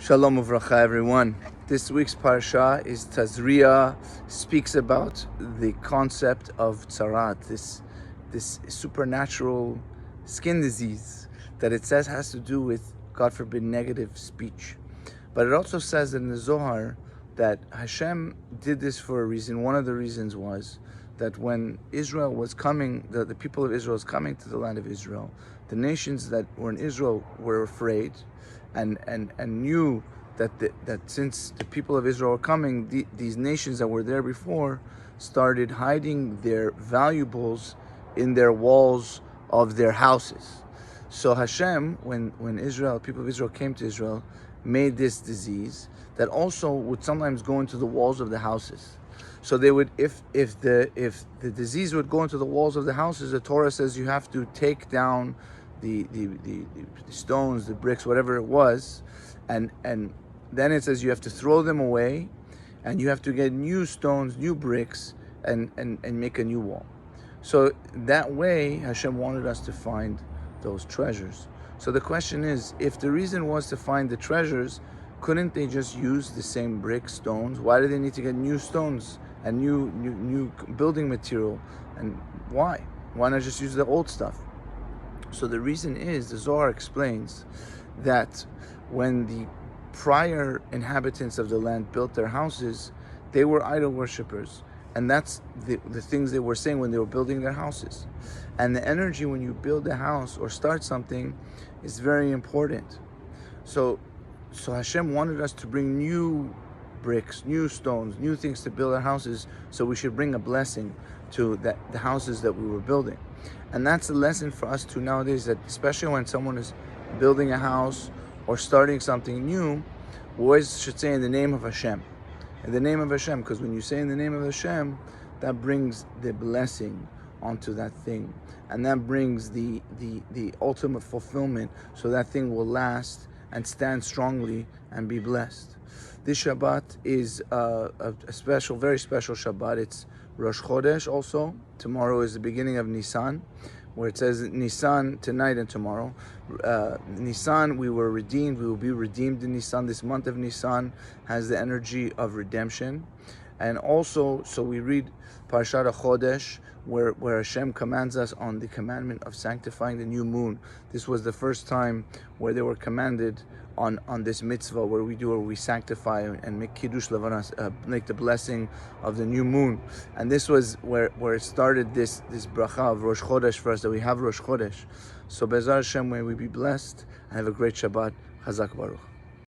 Shalom uvracha, everyone. This week's parasha is Tazria, speaks about the concept of tzarat, this supernatural skin disease that it says has to do with, God forbid, negative speech. But it also says in the Zohar that Hashem did this for a reason. One of the reasons was that when Israel was coming, the people of Israel was coming to the land of Israel, the nations that were in Israel were afraid and knew that since the people of Israel were coming, these nations that were there before started hiding their valuables in their walls of their houses. So Hashem, when people of Israel came to Israel, made this disease that also would sometimes go into the walls of the houses. So they would, if the disease would go into the walls of the houses, the Torah says you have to take down the stones, the bricks, whatever it was, and then it says you have to throw them away, and you have to get new stones, new bricks, and make a new wall. So that way Hashem wanted us to find those treasures. So the question is, if the reason was to find the treasures, couldn't they just use the same brick stones? Why do they need to get new stones and new building material? And why not just use the old stuff? So the reason is, the Zohar explains that when the prior inhabitants of the land built their houses, they were idol worshippers. And that's the things they were saying when they were building their houses. And the energy when you build a house or start something is very important. So Hashem wanted us to bring new bricks, new stones, new things to build our houses, so we should bring a blessing to the houses that we were building. And that's a lesson for us too nowadays, that especially when someone is building a house or starting something new, we always should say in the name of Hashem. In the name of Hashem, because when you say in the name of Hashem, that brings the blessing onto that thing. And that brings the ultimate fulfillment, so that thing will last and stand strongly and be blessed. This Shabbat is a special, very special Shabbat. It's Rosh Chodesh also. Tomorrow is the beginning of Nisan, where it says Nisan tonight and tomorrow. Nisan, we were redeemed. We will be redeemed in Nisan. This month of Nisan has the energy of redemption. And also, so we read Parashat Chodesh, where Hashem commands us on the commandment of sanctifying the new moon. This was the first time where they were commanded on this mitzvah, where we sanctify and make kiddush levanas, make the blessing of the new moon. And this was where it started this bracha of Rosh Chodesh for us, that we have Rosh Chodesh. So Be'ezrat Hashem, may we be blessed and have a great Shabbat. Chazak Baruch.